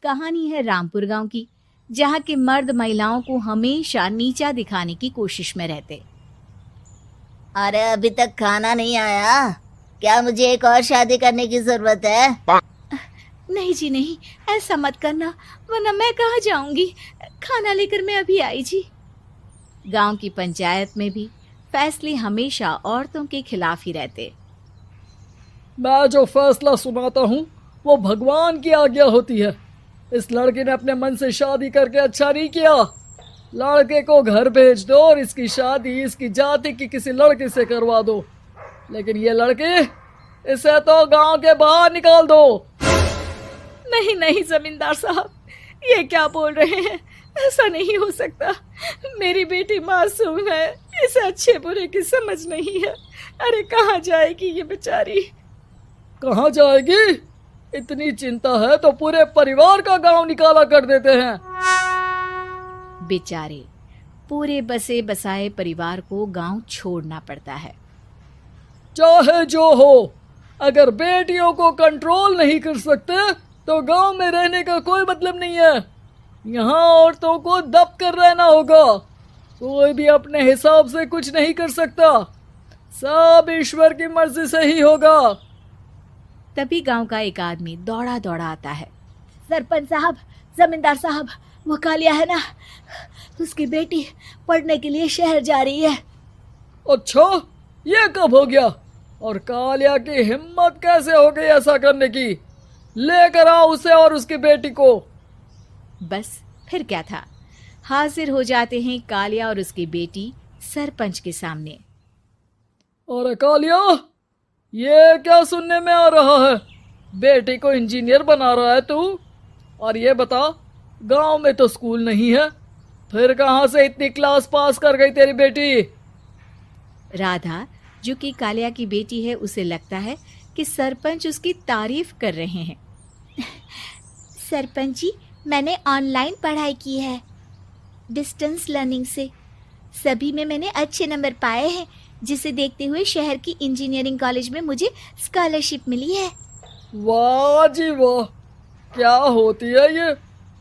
कहानी है रामपुर गांव की, जहां के मर्द महिलाओं को हमेशा नीचा दिखाने की कोशिश में रहते। अरे अभी तक खाना नहीं आया क्या? मुझे एक और शादी करने की जरूरत है। नहीं जी नहीं, ऐसा मत करना, वरना मैं कहाँ जाऊंगी। खाना लेकर मैं अभी आई जी। गांव की पंचायत में भी फैसले हमेशा औरतों के खिलाफ ही रहते। मैं जो फैसला सुनाता हूँ वो भगवान की आज्ञा होती है। इस लड़के ने अपने मन से शादी करके अच्छा नहीं किया। लड़के को घर भेज दो और इसकी शादी इसकी जाति की किसी लड़के से करवा दो। लेकिन ये लड़की, इसे तो गांव के बाहर निकाल दो। नहीं नहीं जमींदार साहब, ये क्या बोल रहे हैं? ऐसा नहीं हो सकता। मेरी बेटी मासूम है, इसे अच्छे बुरे की समझ नहीं है। अरे कहाँ जाएगी ये बेचारी? कहाँ जाएगी? इतनी चिंता है तो पूरे परिवार का गांव निकाला कर देते हैं। बेचारे पूरे बसे बसाए परिवार को गांव छोड़ना पड़ता है। चाहे जो हो, अगर बेटियों को कंट्रोल नहीं कर सकते तो गांव में रहने का कोई मतलब नहीं है। यहाँ औरतों को दब कर रहना होगा। कोई भी अपने हिसाब से कुछ नहीं कर सकता, सब ईश्वर की मर्जी से ही होगा। तभी गांव का एक आदमी दौड़ा दौड़ा आता है। सरपंच साहब, जमींदार साहब, वो कालिया है ना, उसकी बेटी पढ़ने के लिए शहर जा रही है। अच्छा, ये कब हो गया? और कालिया की हिम्मत कैसे हो गई ऐसा करने की? लेकर आओ उसे और उसकी बेटी को। बस फिर क्या था, हाजिर हो जाते हैं कालिया और उसकी बेटी सरपंच के सामने। अरे कालिया, ये क्या सुनने में आ रहा है? बेटी को इंजीनियर बना रहा है तू? और ये बता, गांव में तो स्कूल नहीं है, फिर कहां से इतनी क्लास पास कर गई तेरी बेटी? राधा, जो कि कालिया की बेटी है, उसे लगता है कि सरपंच उसकी तारीफ कर रहे हैं। सरपंच जी, मैंने ऑनलाइन पढ़ाई की है, डिस्टेंस लर्निंग से। सभी में मैंने अच्छे नंबर पाए हैं, जिसे देखते हुए शहर की इंजीनियरिंग कॉलेज में मुझे स्कॉलरशिप मिली है। वाह जी वाह, क्या होती है ये?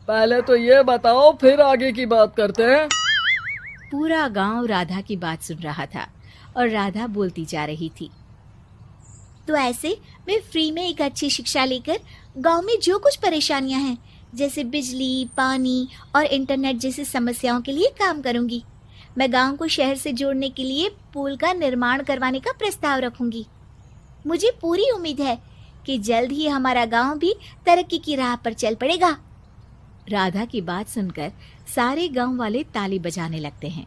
पहले तो ये बताओ, फिर आगे की बात करते हैं। पूरा गांव राधा की बात सुन रहा था और राधा बोलती जा रही थी। तो ऐसे मैं फ्री में एक अच्छी शिक्षा लेकर गांव में जो कुछ परेशानियां हैं, जैसे बिजली, पानी और इंटरनेट जैसी समस्याओं के लिए काम करूंगी। मैं गांव को शहर से जोड़ने के लिए पुल का निर्माण करवाने का प्रस्ताव रखूंगी। मुझे पूरी उम्मीद है कि जल्द ही हमारा गांव भी तरक्की की राह पर चल पड़ेगा। राधा की बात सुनकर सारे गांव वाले ताली बजाने लगते हैं।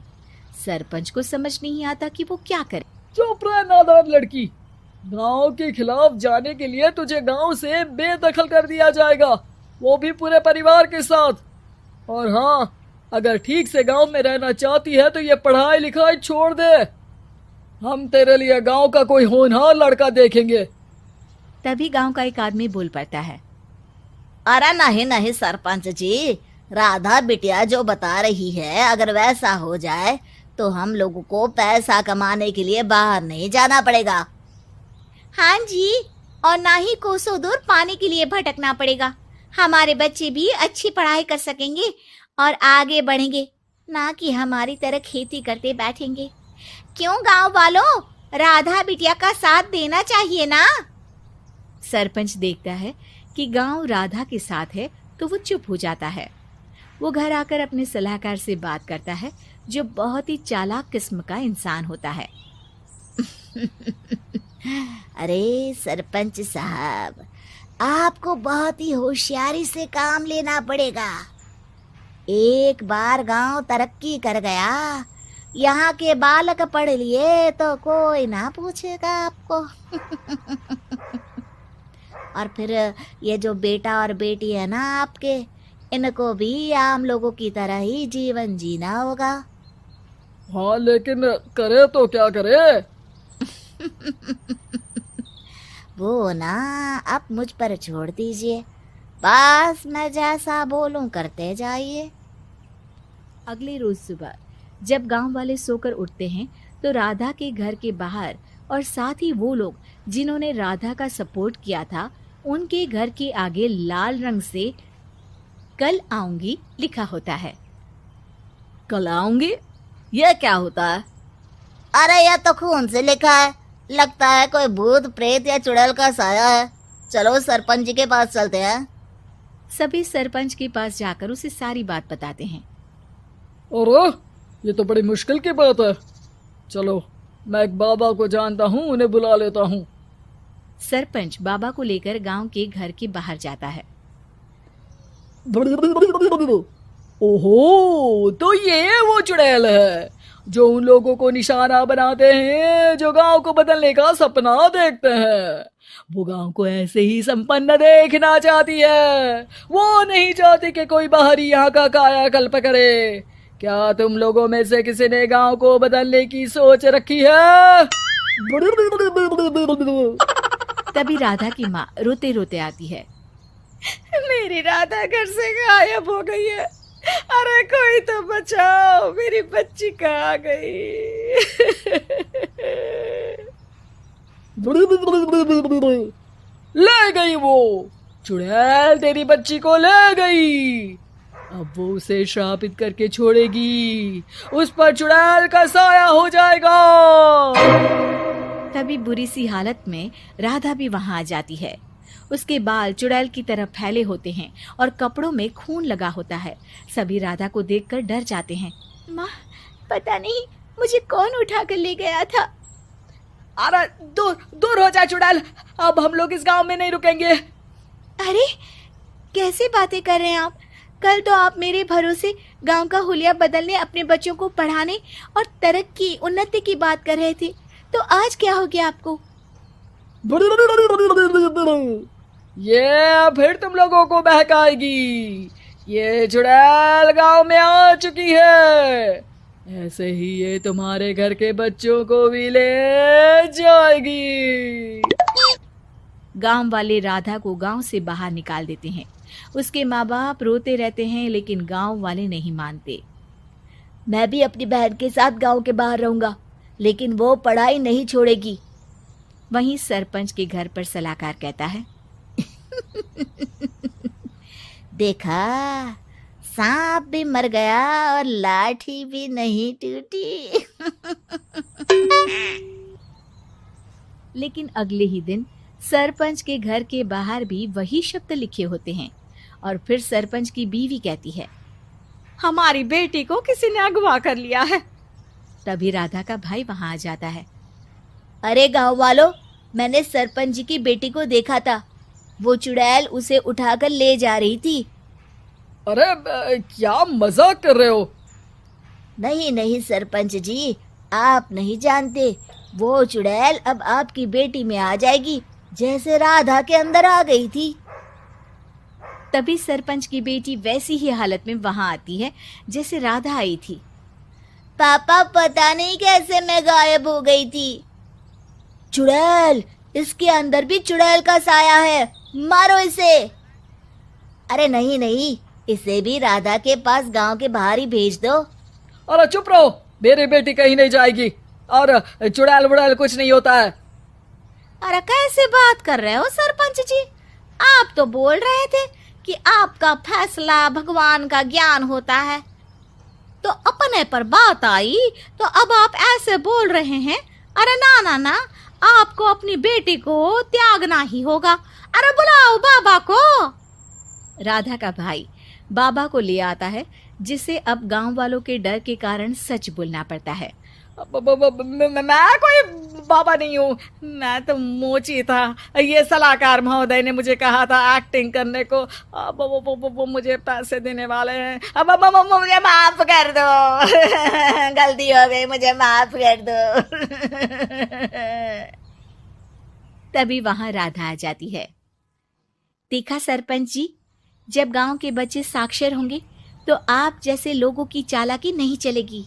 सरपंच को समझ नहीं आता कि वो क्या करे। चुप रह नादान लड़की, गांव के खिलाफ जाने के लिए तुझे गांव से बेदखल कर दिया जाएगा, वो भी पूरे परिवार के साथ। और हाँ, अगर ठीक से गांव में रहना चाहती है तो ये पढ़ाई लिखाई छोड़ दे। हम तेरे लिए गांव का कोई होनहार लड़का देखेंगे। तभी गांव का एक आदमी बोल पड़ता है। अरे नहीं नहीं सरपंच जी, राधा बिटिया जो बता रही है, अगर वैसा हो जाए तो हम लोगों को पैसा कमाने के लिए बाहर नहीं जाना पड़ेगा। हाँ जी, और ना ही कोसों दूर पानी के लिए भटकना पड़ेगा। हमारे बच्चे भी अच्छी पढ़ाई कर सकेंगे और आगे बढ़ेंगे, ना कि हमारी तरह खेती करते बैठेंगे। क्यों गांव वालों, राधा बिटिया का साथ देना चाहिए ना। सरपंच देखता है कि गांव राधा के साथ है तो वो चुप हो जाता है। वो घर आकर अपने सलाहकार से बात करता है, जो बहुत ही चालाक किस्म का इंसान होता है। अरे सरपंच साहब, आपको बहुत ही होशियारी से काम लेना पड़ेगा। एक बार गांव तरक्की कर गया, यहाँ के बालक पढ़ लिए तो कोई ना पूछेगा आपको। और फिर ये जो बेटा और बेटी है ना आपके, इनको भी आम लोगों की तरह ही जीवन जीना होगा। हाँ, लेकिन करे तो क्या करे? वो ना आप मुझ पर छोड़ दीजिए, बस मैं जैसा बोलूं करते जाइए। अगले रोज सुबह जब गांव वाले सोकर उठते हैं तो राधा के घर के बाहर और साथ ही वो लोग जिन्होंने राधा का सपोर्ट किया था, उनके घर के आगे लाल रंग से कल आऊंगी लिखा होता है। कल आऊंगी, यह क्या होता है? अरे यह तो खून से लिखा है, लगता है कोई भूत प्रेत या चुड़ैल का साया है। चलो सरपंच जी के पास चलते हैं। सभी सरपंच के पास जाकर उसे सारी बात बताते हैं। अरे ये तो बड़ी मुश्किल की बात है। चलो मैं एक बाबा को जानता हूँ, उन्हें बुला लेता हूँ। सरपंच बाबा को लेकर गांव के घर के बाहर जाता है। ओहो, तो ये वो चुड़ैल है जो उन लोगों को निशाना बनाते हैं जो गांव को बदलने का सपना देखते हैं। वो गांव को ऐसे ही संपन्न देखना चाहती है। वो नहीं चाहती कि कोई बाहरी यहाँ का कायाकल्प करे। क्या तुम लोगों में से किसी ने गांव को बदलने की सोच रखी है? तभी राधा की माँ रोते रोते आती है। मेरी राधा घर से गायब हो गई है। अरे कोई तो बचाओ, मेरी बच्ची कहाँ गई? ले गई वो चुड़ैल, तेरी बच्ची को ले गई। अब वो उसे श्रापित करके छोड़ेगी, उस पर चुड़ैल का साया हो जाएगा। तभी बुरी सी हालत में राधा भी वहां आ जाती है। उसके बाल चुड़ैल की तरह फैले होते हैं और कपड़ों में खून लगा होता है। सभी राधा को देखकर डर जाते हैं। माँ, पता नहीं मुझे कौन उठा कर ले गया था। अरे दूर दूर हो जा चुड़ैल, अब हम लोग इस गांव में नहीं रुकेंगे। अरे कैसे बातें कर रहे हैं आप? कल तो आप मेरे भरोसे गांव का हुलिया बदलने, अपने बच्चों को पढ़ाने और तरक्की उन्नति की बात कर रहे थे, तो आज क्या हो गया आपको? ये फिर तुम लोगों को बहकाएगी। ये चुड़ैल गांव में आ चुकी है, ऐसे ही ये तुम्हारे घर के बच्चों को भी ले जाएगी। गांव वाले राधा को गांव से बाहर निकाल देते हैं। उसके माँ बाप रोते रहते हैं, लेकिन गांव वाले नहीं मानते। मैं भी अपनी बहन के साथ गांव के बाहर रहूंगा, लेकिन वो पढ़ाई नहीं छोड़ेगी। वहीं सरपंच के घर पर सलाहकार कहता है। देखा, सांप भी मर गया और लाठी भी नहीं टूटी। लेकिन अगले ही दिन सरपंच के घर के बाहर भी वही शब्द लिखे होते हैं। और फिर सरपंच की बीवी कहती है, हमारी बेटी को किसी ने अगवा कर लिया है। तभी राधा का भाई वहां आ जाता है। अरे गांव वालों, मैंने सरपंच जी की बेटी को देखा था। वो चुड़ैल उसे उठाकर ले जा रही थी। अरे क्या मजाक कर रहे हो? नहीं नहीं सरपंच जी, आप नहीं जानते। वो चुड़ैल अब आपकी बेटी में आ जाएगी, जैसे राधा के अंदर आ गई थी। तभी सरपंच की बेटी वैसी ही हालत में वहां आती है जैसे राधा आई थी। पापा, पता नहीं कैसे मैं गायब हो गई थी। चुड़ैल, इसके अंदर भी चुड़ैल का साया है, मारो इसे। अरे नहीं नहीं, इसे भी राधा के पास गांव के बाहर ही भेज दो। अरे चुप रहो, मेरी बेटी कहीं नहीं जाएगी और चुड़ैल बुड़ैल कुछ नहीं होता है। अरे कैसे बात कर रहे हो सरपंच जी? आप तो बोल रहे थे कि आपका फैसला भगवान का ज्ञान होता है, तो अपने पर बात आई तो अब आप ऐसे बोल रहे हैं। अरे ना ना ना, आपको अपनी बेटी को त्यागना ही होगा। अरे बुलाओ बाबा को। राधा का भाई बाबा को ले आता है, जिसे अब गांव वालों के डर के कारण सच बोलना पड़ता है। मैं कोई बाबा नहीं हूँ, मैं तो मोची था। ये सलाहकार महोदय ने मुझे कहा था एक्टिंग करने को। अब वो मुझे पैसे देने वाले हैं। अब मुझे माफ कर दो। गलती हो गई, मुझे माफ कर दो। तभी वहां राधा आ जाती है। देखा सरपंच जी, जब गांव के बच्चे साक्षर होंगे तो आप जैसे लोगों की चालाकी नहीं चलेगी।